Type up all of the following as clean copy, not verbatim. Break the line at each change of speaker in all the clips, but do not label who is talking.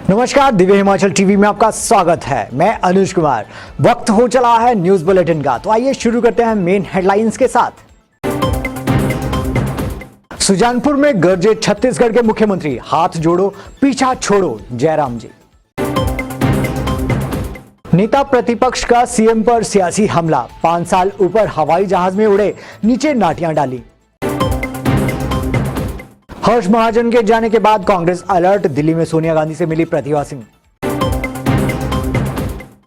नमस्कार, दिव्य हिमाचल टीवी में आपका स्वागत है। मैं अनुज कुमार। वक्त हो चला है न्यूज बुलेटिन का, तो आइए शुरू करते हैं मेन हेडलाइंस के साथ। सुजानपुर में गरजे छत्तीसगढ़ के मुख्यमंत्री, हाथ जोड़ो पीछा छोड़ो जयराम जी। नेता प्रतिपक्ष का सीएम पर सियासी हमला, 5 साल ऊपर हवाई जहाज में उड़े, नीचे नाटियां डाली। हर्ष महाजन के जाने के बाद कांग्रेस अलर्ट, दिल्ली में सोनिया गांधी से मिली प्रतिभा सिंह।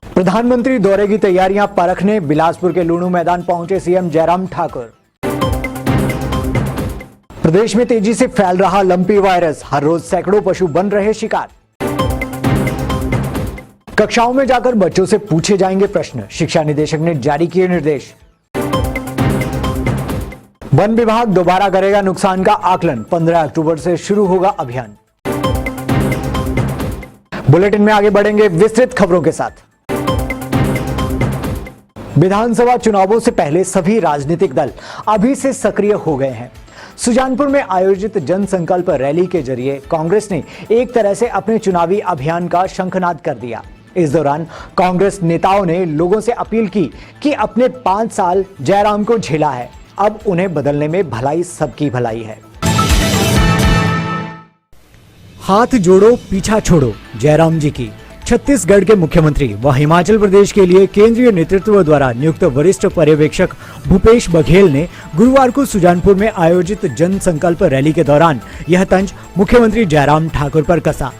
प्रधानमंत्री दौरे की तैयारियां परखने बिलासपुर के लूणू मैदान पहुंचे सीएम जयराम ठाकुर। प्रदेश में तेजी से फैल रहा लंपी वायरस, हर रोज सैकड़ों पशु बन रहे शिकार। कक्षाओं में जाकर बच्चों से पूछे जाएंगे प्रश्न, शिक्षा निदेशक ने जारी किए निर्देश। वन विभाग दोबारा करेगा नुकसान का आकलन, 15 अक्टूबर से शुरू होगा अभियान। बुलेटिन में आगे बढ़ेंगे विस्तृत खबरों के साथ। विधानसभा चुनावों से पहले सभी राजनीतिक दल अभी से सक्रिय हो गए हैं। सुजानपुर में आयोजित जनसंकल्प रैली के जरिए कांग्रेस ने एक तरह से अपने चुनावी अभियान का शंखनाद कर दिया। इस दौरान कांग्रेस नेताओं ने लोगों से अपील की कि अपने 5 साल जयराम को झेला है, अब उन्हें बदलने में भलाई सबकी भलाई है। हाथ जोड़ो पीछा छोड़ो जयराम जी की। छत्तीसगढ़ के मुख्यमंत्री व हिमाचल प्रदेश के लिए केंद्रीय नेतृत्व द्वारा नियुक्त वरिष्ठ पर्यवेक्षक भूपेश बघेल ने गुरुवार को सुजानपुर में आयोजित जनसंकल्प रैली के दौरान यह तंज मुख्यमंत्री जयराम ठाकुर पर कसा।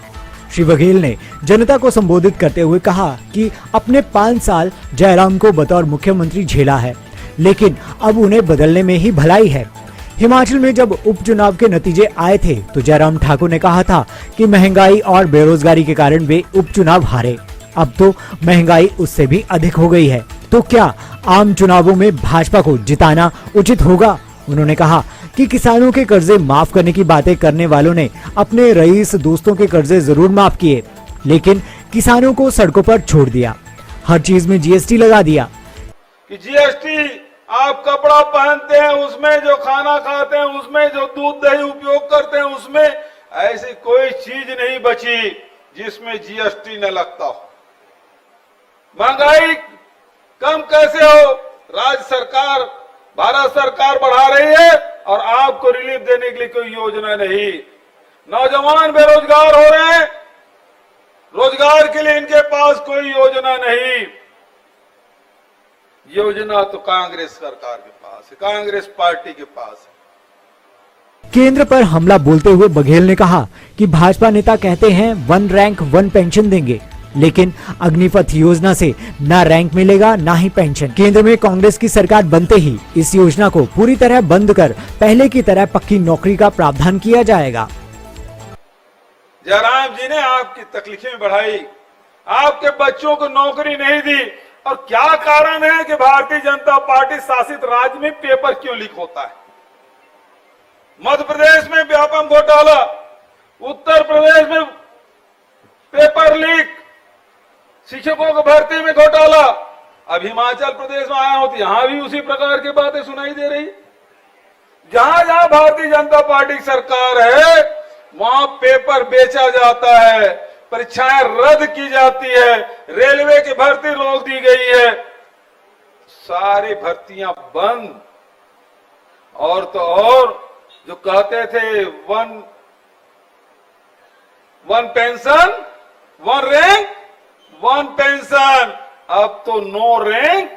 श्री बघेल ने जनता को संबोधित करते हुए कहा कि अपने 5 साल जयराम को बतौर मुख्यमंत्री झेला है, लेकिन अब उन्हें बदलने में ही भलाई है। हिमाचल में जब उपचुनाव के नतीजे आए थे तो जयराम ठाकुर ने कहा था कि महंगाई और बेरोजगारी के कारण वे उपचुनाव हारे। अब तो महंगाई उससे भी अधिक हो गई है, तो क्या आम चुनावों में भाजपा को जिताना उचित होगा? उन्होंने कहा कि किसानों के कर्जे माफ करने की बातें करने वालों ने अपने रईस दोस्तों के कर्जे जरूर माफ किए, लेकिन किसानों को सड़कों पर छोड़ दिया, हर चीज में जीएसटी लगा दिया।
कि जीएसटी आप कपड़ा पहनते हैं उसमें, जो खाना खाते हैं उसमें, जो दूध दही उपयोग करते हैं उसमें, ऐसी कोई चीज नहीं बची जिसमें जीएसटी न लगता हो। महंगाई कम कैसे हो? राज्य सरकार, भारत सरकार बढ़ा रही है और आपको रिलीफ देने के लिए कोई योजना नहीं। नौजवान बेरोजगार हो रहे हैं, रोजगार के लिए इनके पास कोई योजना नहीं। योजना तो कांग्रेस सरकार के पास है, कांग्रेस पार्टी के पास है।
केंद्र पर हमला बोलते हुए बघेल ने कहा कि भाजपा नेता कहते हैं 1 रैंक 1 पेंशन देंगे, लेकिन अग्निपथ योजना से ना रैंक मिलेगा ना ही पेंशन। केंद्र में कांग्रेस की सरकार बनते ही इस योजना को पूरी तरह बंद कर पहले की तरह पक्की नौकरी का प्रावधान किया जाएगा।
जयराम जी ने आपकी तकलीफें बढ़ाई, आपके बच्चों को नौकरी नहीं दी, और क्या कारण है कि भारतीय जनता पार्टी शासित राज्य में पेपर क्यों लीक होता है? मध्य प्रदेश में व्यापम घोटाला, उत्तर प्रदेश में पेपर लीक, शिक्षकों को भर्ती में घोटाला। अब हिमाचल प्रदेश में आया हूं तो यहां भी उसी प्रकार की बातें सुनाई दे रही। जहां जहां भारतीय जनता पार्टी की सरकार है वहां पेपर बेचा जाता है, परीक्षाएं रद्द की जाती है, रेलवे की भर्ती रोक दी गई है, सारी भर्तियां बंद। और तो और जो कहते थे वन पेंशन 1 रैंक 1 पेंशन, अब तो नो रैंक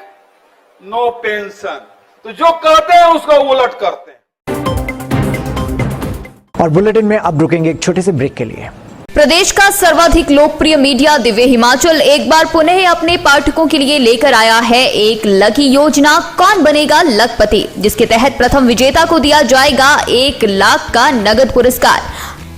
नो पेंशन। तो जो कहते हैं उसका उलट करते हैं।
और बुलेटिन में अब रुकेंगे एक छोटे से ब्रेक के लिए।
प्रदेश का सर्वाधिक लोकप्रिय मीडिया दिव्य हिमाचल एक बार पुनः अपने पाठकों के लिए लेकर आया है एक लकी योजना, कौन बनेगा लखपति, जिसके तहत प्रथम विजेता को दिया जाएगा 1 लाख का नगद पुरस्कार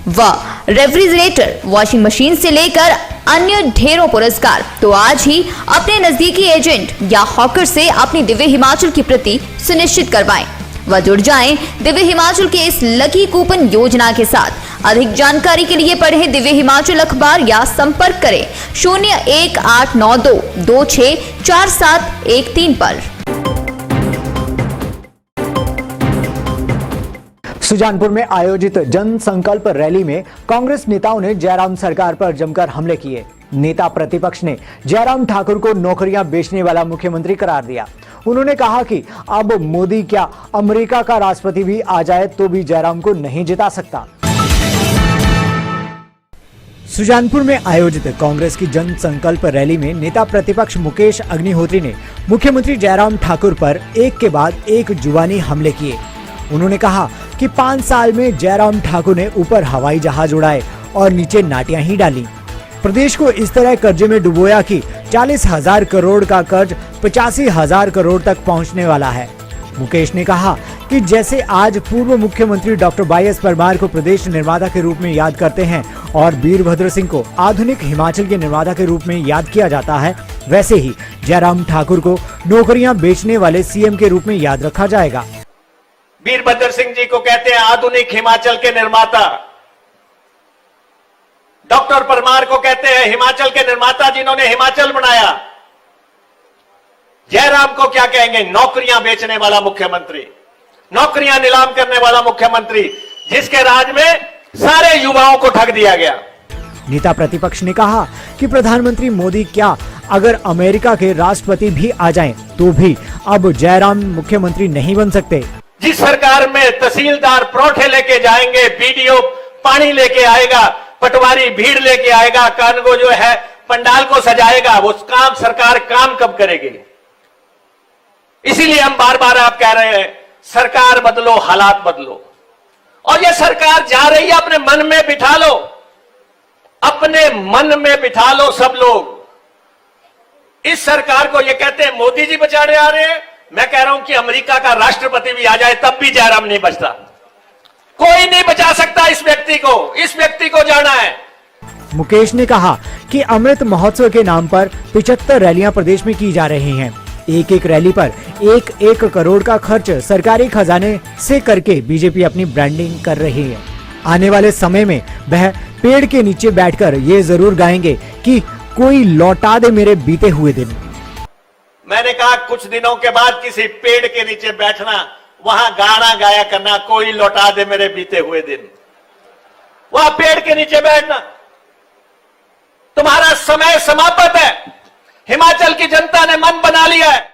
व रेफ्रिजरेटर, वॉशिंग मशीन से लेकर अन्य ढेरों पुरस्कार। तो आज ही अपने नजदीकी एजेंट या हॉकर से अपनी दिव्य हिमाचल की प्रति सुनिश्चित करवाएं व जुड़ जाएं दिव्य हिमाचल के इस लकी कूपन योजना के साथ। अधिक जानकारी के लिए पढ़ें दिव्य हिमाचल अखबार या संपर्क करें 01892 264713 पर।
सुजानपुर में आयोजित जन संकल्प रैली में कांग्रेस नेताओं ने जयराम सरकार पर जमकर हमले किए। नेता प्रतिपक्ष ने जयराम ठाकुर को नौकरियां बेचने वाला मुख्यमंत्री करार दिया। उन्होंने कहा कि अब मोदी क्या अमेरिका का राष्ट्रपति भी आ जाए तो भी जयराम को नहीं जिता सकता। सुजानपुर में आयोजित कांग्रेस की जन संकल्प रैली में नेता प्रतिपक्ष मुकेश अग्निहोत्री ने मुख्यमंत्री जयराम ठाकुर पर एक के बाद एक जुबानी हमले किए। उन्होंने कहा कि 5 साल में जयराम ठाकुर ने ऊपर हवाई जहाज उड़ाए और नीचे नाटियां ही डाली। प्रदेश को इस तरह कर्जे में डुबोया कि 40,000 करोड़ का कर्ज 85,000 करोड़ तक पहुंचने वाला है। मुकेश ने कहा कि जैसे आज पूर्व मुख्यमंत्री डॉक्टर वाई.एस. परमार को प्रदेश निर्माता के रूप में याद करते हैं और वीरभद्र सिंह को आधुनिक हिमाचल के निर्माता के रूप में याद किया जाता है, वैसे ही जयराम ठाकुर को नौकरियां बेचने वाले सीएम के रूप में याद रखा जाएगा।
वीरभद्र सिंह जी को कहते हैं आधुनिक हिमाचल के निर्माता, डॉक्टर परमार को कहते हैं हिमाचल के निर्माता जिन्होंने हिमाचल बनाया। जयराम को क्या कहेंगे? नौकरियां बेचने वाला मुख्यमंत्री, नौकरियां नीलाम करने वाला मुख्यमंत्री, जिसके राज में सारे युवाओं को ठग दिया गया।
नेता प्रतिपक्ष ने कहा कि प्रधानमंत्री मोदी क्या अगर अमेरिका के राष्ट्रपति भी आ जाएं तो भी अब जयराम मुख्यमंत्री नहीं बन सकते।
जिस सरकार में तहसीलदार परोठे लेके जाएंगे, बीडीओ पानी लेके आएगा, पटवारी भीड़ लेके आएगा, कानगो जो है पंडाल को सजाएगा, वो काम सरकार काम कब करेगी? इसीलिए हम बार बार आप कह रहे हैं सरकार बदलो, हालात बदलो। और ये सरकार जा रही है, अपने मन में बिठा लो, अपने मन में बिठा लो सब लोग। इस सरकार को ये कहते हैं मोदी जी बचाने आ रहे हैं, मैं कह रहा हूं कि अमेरिका का राष्ट्रपति भी आ जाए तब भी जयराम नहीं बचता। कोई नहीं बचा सकता इस व्यक्ति को, इस व्यक्ति को जाना है।
मुकेश ने कहा कि अमृत महोत्सव के नाम पर 75 रैलियां प्रदेश में की जा रही हैं। एक एक रैली पर 1-1 करोड़ का खर्च सरकारी खजाने से करके बीजेपी अपनी ब्रांडिंग कर रही है। आने वाले समय में वह पेड़ के नीचे बैठकर ये जरूर गाएंगे कि कोई लौटा दे मेरे बीते हुए दिन।
मैंने कहा कुछ दिनों के बाद किसी पेड़ के नीचे बैठना, वहां गाना गाया करना, कोई लौटा दे मेरे बीते हुए दिन। वहां पेड़ के नीचे बैठना, तुम्हारा समय समाप्त है। हिमाचल की जनता ने मन बना लिया है।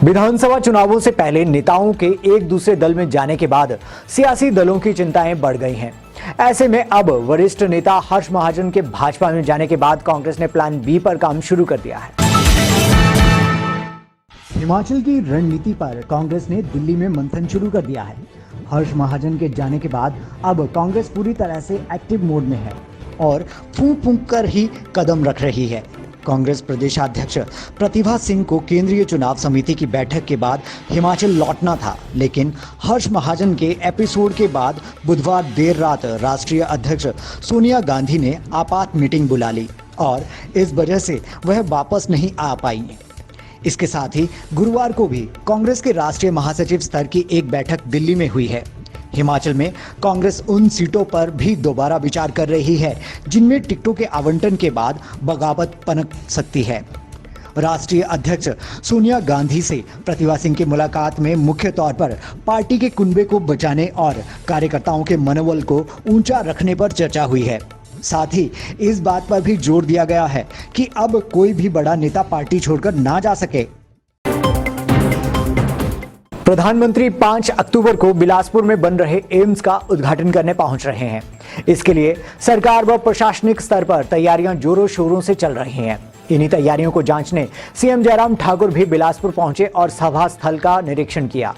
विधानसभा चुनावों से पहले नेताओं के एक दूसरे दल में जाने के बाद सियासी दलों की चिंताएं बढ़ गई हैं। ऐसे में अब वरिष्ठ नेता हर्ष महाजन के भाजपा में जाने के बाद कांग्रेस ने प्लान बी पर काम शुरू कर दिया है। हिमाचल की रणनीति पर कांग्रेस ने दिल्ली में मंथन शुरू कर दिया है। हर्ष महाजन के जाने के बाद अब कांग्रेस पूरी तरह से एक्टिव मोड में है और फूंक फूंक कर ही कदम रख रही है। कांग्रेस प्रदेशाध्यक्ष प्रतिभा सिंह को केंद्रीय चुनाव समिति की बैठक के बाद हिमाचल लौटना था, लेकिन हर्ष महाजन के एपिसोड के बाद बुधवार देर रात राष्ट्रीय अध्यक्ष सोनिया गांधी ने आपात मीटिंग बुला ली और इस वजह से वह वापस नहीं आ पाई। इसके साथ ही गुरुवार को भी कांग्रेस के राष्ट्रीय महासचिव स्तर की एक बैठक दिल्ली में हुई है। हिमाचल में कांग्रेस उन सीटों पर भी दोबारा विचार कर रही है जिनमें टिकटों के आवंटन के बाद बगावत पनप सकती है। राष्ट्रीय अध्यक्ष सोनिया गांधी से प्रतिभा सिंह की मुलाकात में मुख्य तौर पर पार्टी के कुनबे को बचाने और कार्यकर्ताओं के मनोबल को ऊंचा रखने पर चर्चा हुई है। साथ ही इस बात पर भी जोर दिया गया है कि अब कोई भी बड़ा नेता पार्टी छोड़कर ना जा सके। प्रधानमंत्री 5 अक्टूबर को बिलासपुर में बन रहे एम्स का उद्घाटन करने पहुंच रहे हैं। इसके लिए सरकार व प्रशासनिक स्तर पर तैयारियां जोरों शोरों से चल रही हैं। इन्हीं तैयारियों को जांचने सीएम जयराम ठाकुर भी बिलासपुर पहुंचे और सभा स्थल का निरीक्षण किया।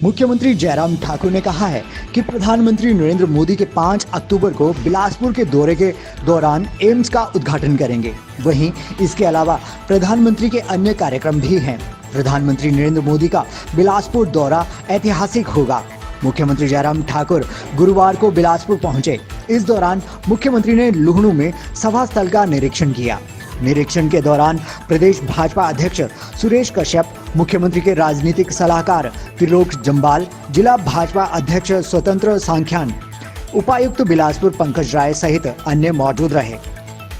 मुख्यमंत्री जयराम ठाकुर ने कहा है कि प्रधानमंत्री नरेंद्र मोदी के 5 अक्टूबर को बिलासपुर के दौरे के दौरान एम्स का उद्घाटन करेंगे। वहीं इसके अलावा प्रधानमंत्री के अन्य कार्यक्रम भी हैं। प्रधानमंत्री नरेंद्र मोदी का बिलासपुर दौरा ऐतिहासिक होगा। मुख्यमंत्री जयराम ठाकुर गुरुवार को बिलासपुर पहुंचे। इस दौरान मुख्यमंत्री ने लुहणू में सभा स्थल का निरीक्षण किया। निरीक्षण के दौरान प्रदेश भाजपा अध्यक्ष सुरेश कश्यप, मुख्यमंत्री के राजनीतिक सलाहकार त्रिलोक जम्बाल, जिला भाजपा अध्यक्ष स्वतंत्र सांख्यान, उपायुक्त बिलासपुर पंकज राय सहित अन्य मौजूद रहे।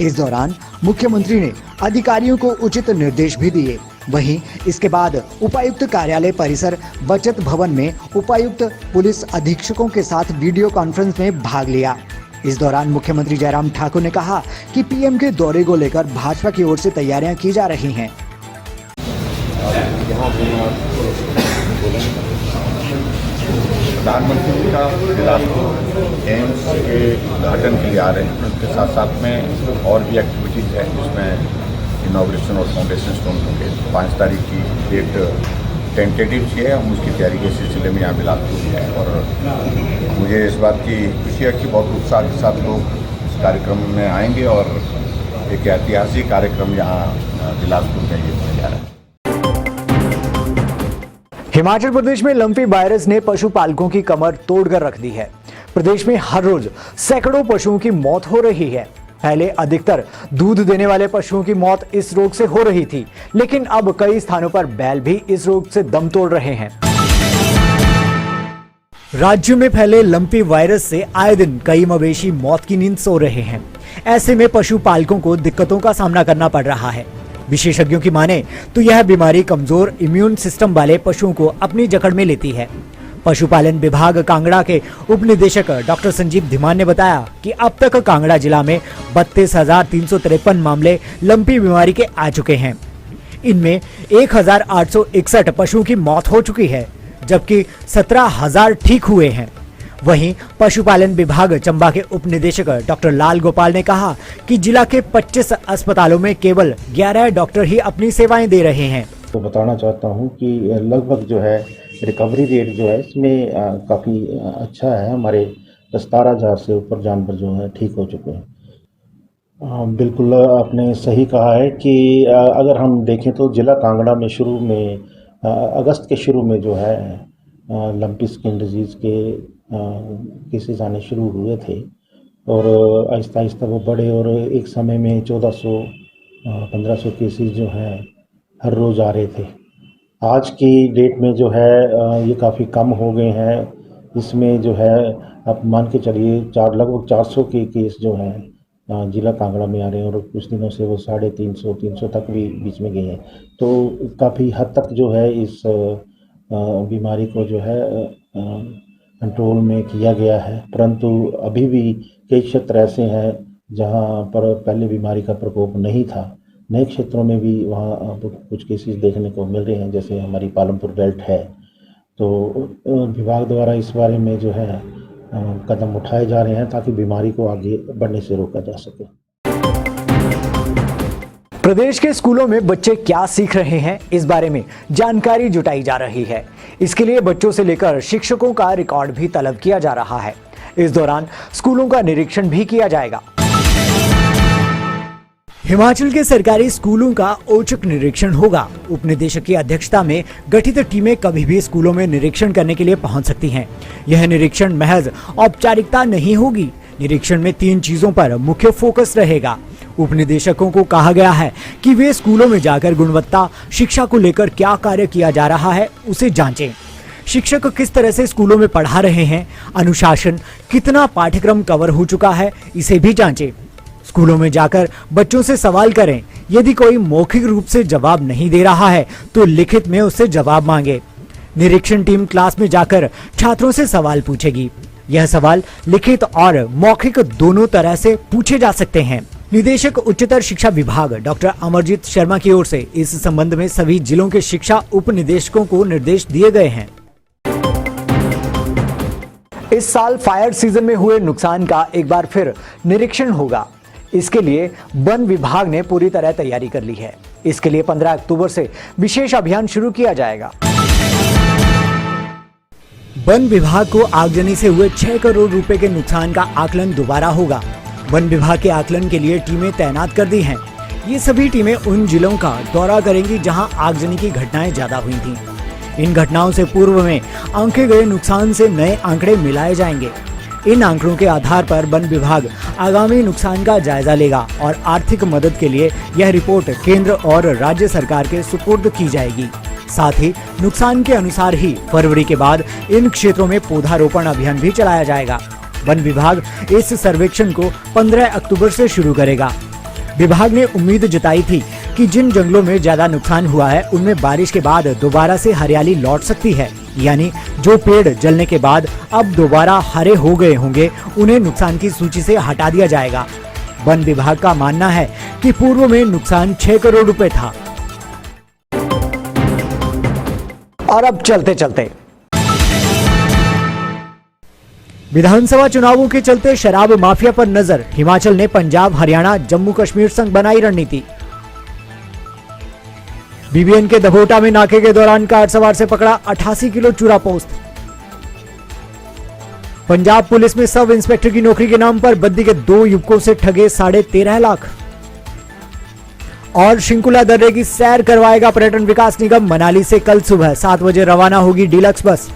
इस दौरान मुख्यमंत्री ने अधिकारियों को उचित निर्देश भी दिए। वहीं इसके बाद उपायुक्त कार्यालय परिसर बचत भवन में उपायुक्त पुलिस अधीक्षकों के साथ वीडियो कॉन्फ्रेंस में भाग लिया। इस दौरान मुख्यमंत्री जयराम ठाकुर ने कहा कि पीएम के दौरे को लेकर भाजपा की ओर से तैयारियां की जा रही हैं।
प्रधानमंत्री जी का बिलासपुर एम्स के उद्घाटन के लिए आ रहे हैं। उसके साथ साथ में और भी एक्टिविटीज़ हैं जिसमें इनॉग्रेशन और फाउंडेशन स्टोन होंगे। 5 तारीख की डेट टेंटेटिव है, हम उसकी तैयारी के सिलसिले में यहाँ बिलासपुर है और मुझे इस बात की खुशी है कि बहुत उत्साह के साथ लोग इस कार्यक्रम में आएंगे और एक ऐतिहासिक कार्यक्रम यहाँ बिलासपुर में ये होने जा रहा है।
हिमाचल प्रदेश में लंपी वायरस ने पशुपालकों की कमर तोड़कर रख दी है। प्रदेश में हर रोज सैकड़ों पशुओं की मौत हो रही है। पहले अधिकतर दूध देने वाले पशुओं की मौत इस रोग से हो रही थी, लेकिन अब कई स्थानों पर बैल भी इस रोग से दम तोड़ रहे हैं। राज्य में फैले लंपी वायरस से आए दिन कई मवेशी मौत की नींद सो रहे हैं। ऐसे में पशुपालकों को दिक्कतों का सामना करना पड़ रहा है। विशेषज्ञों की माने तो यह बीमारी कमजोर इम्यून सिस्टम वाले पशुओं को अपनी जकड़ में लेती है। पशुपालन विभाग कांगड़ा के उप निदेशक डॉक्टर संजीव धीमान ने बताया कि अब तक कांगड़ा जिला में 32,353 मामले लंपी बीमारी के आ चुके हैं। इनमें 1,861 पशुओं की मौत हो चुकी है, जबकि 17,000 ठीक हुए हैं। वहीं पशुपालन विभाग चंबा के उप निदेशक डॉक्टर लाल गोपाल ने कहा कि जिला के 25 अस्पतालों में केवल 11 डॉक्टर ही अपनी सेवाएं दे रहे हैं।
तो बताना चाहता हूं कि लगभग जो है रिकवरी रेट जो है इसमें काफ़ी अच्छा है। हमारे 17,000 से ऊपर जानवर जो है ठीक हो चुके हैं। बिल्कुल आपने सही कहा है कि अगर हम देखें तो ज़िला कांगड़ा में शुरू में अगस्त के शुरू में जो है लंपी स्किन डिजीज़ के केसेस आने शुरू हुए थे और आहिस्ता आहिस्ता वो बढ़े और एक समय में 1,400-1,500 केसेस जो हैं हर रोज़ आ रहे थे। आज की डेट में जो है ये काफ़ी कम हो गए हैं। इसमें जो है आप मान के चलिए लगभग 400 के केस जो हैं जिला कांगड़ा में आ रहे हैं और कुछ दिनों से वो 350 तक भी बीच में गए हैं। तो काफ़ी हद तक जो है इस बीमारी को जो है कंट्रोल में किया गया है, परंतु अभी भी कई क्षेत्र ऐसे हैं जहां पर पहले बीमारी का प्रकोप नहीं था। नए क्षेत्रों में भी वहाँ कुछ केसेस देखने को मिल रहे हैं, जैसे हमारी पालमपुर बेल्ट है। तो विभाग द्वारा इस बारे में जो है कदम उठाए जा रहे हैं ताकि बीमारी को आगे बढ़ने से रोका जा सके।
प्रदेश के स्कूलों में बच्चे क्या सीख रहे हैं, इस बारे में जानकारी जुटाई जा रही है। इसके लिए बच्चों से लेकर शिक्षकों का रिकॉर्ड भी तलब किया जा रहा है। इस दौरान स्कूलों का निरीक्षण भी किया जाएगा। हिमाचल के सरकारी स्कूलों का औचक निरीक्षण होगा। उप निदेशक की अध्यक्षता में गठित टीमें कभी भी स्कूलों में निरीक्षण करने के लिए पहुंच सकती हैं। यह निरीक्षण महज औपचारिकता नहीं होगी। निरीक्षण में 3 चीजों पर मुख्य फोकस रहेगा। उप निदेशकों को कहा गया है कि वे स्कूलों में जाकर गुणवत्ता शिक्षा को लेकर क्या कार्य किया जा रहा है उसे जांचें। शिक्षक किस तरह से स्कूलों में पढ़ा रहे हैं, अनुशासन कितना पाठ्यक्रम कवर हो चुका है, इसे भी जांचें। स्कूलों में जाकर बच्चों से सवाल करें। यदि कोई मौखिक रूप से जवाब नहीं दे रहा है तो लिखित में उससे जवाब मांगे। निरीक्षण टीम क्लास में जाकर छात्रों से सवाल पूछेगी। यह सवाल लिखित और मौखिक दोनों तरह से पूछे जा सकते हैं। निदेशक उच्चतर शिक्षा विभाग डॉक्टर अमरजीत शर्मा की ओर से इस संबंध में सभी जिलों के शिक्षा उप निदेशकों को निर्देश दिए गए हैं। इस साल फायर सीजन में हुए नुकसान का एक बार फिर निरीक्षण होगा। इसके लिए वन विभाग ने पूरी तरह तैयारी कर ली है। इसके लिए 15 अक्टूबर से विशेष अभियान शुरू किया जाएगा। वन विभाग को आगजनी से हुए 6 करोड़ रुपए के नुकसान का आकलन दोबारा होगा। वन विभाग के आकलन के लिए टीमें तैनात कर दी हैं। ये सभी टीमें उन जिलों का दौरा करेंगी जहां आगजनी की घटनाएं ज्यादा हुई थीं। इन घटनाओं से पूर्व में आंके गए नुकसान से नए आंकड़े मिलाए जाएंगे। इन आंकड़ों के आधार पर वन विभाग आगामी नुकसान का जायजा लेगा और आर्थिक मदद के लिए यह रिपोर्ट केंद्र और राज्य सरकार के सुपुर्द की जाएगी। साथ ही नुकसान के अनुसार ही फरवरी के बाद इन क्षेत्रों में पौधारोपण अभियान भी चलाया जाएगा। वन विभाग इस सर्वेक्षण को 15 अक्टूबर से शुरू करेगा। विभाग ने उम्मीद जताई थी कि जिन जंगलों में ज्यादा नुकसान हुआ है उनमें बारिश के बाद दोबारा से हरियाली लौट सकती है, यानी जो पेड़ जलने के बाद अब दोबारा हरे हो गए होंगे उन्हें नुकसान की सूची से हटा दिया जाएगा। वन विभाग का मानना है कि पूर्व में नुकसान 6 करोड़ रुपए था। और अब चलते चलते विधानसभा चुनावों के चलते शराब माफिया पर नजर, हिमाचल ने पंजाब, हरियाणा, जम्मू कश्मीर संग बनाई रणनीति। बीबीएन के दभोटा में नाके के दौरान कार सवार से पकड़ा 88 किलो चूरा पोस्त। पंजाब पुलिस में सब इंस्पेक्टर की नौकरी के नाम पर बद्दी के 2 युवकों से ठगे 13.5 लाख। और शिंकुला दर्रे की सैर करवाएगा पर्यटन विकास निगम, मनाली से कल सुबह 7 बजे रवाना होगी डीलक्स बस।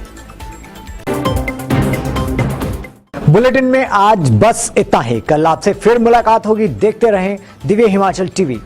बुलेटिन में आज बस इतना ही। कल आपसे फिर मुलाकात होगी। देखते रहें दिव्य हिमाचल टीवी।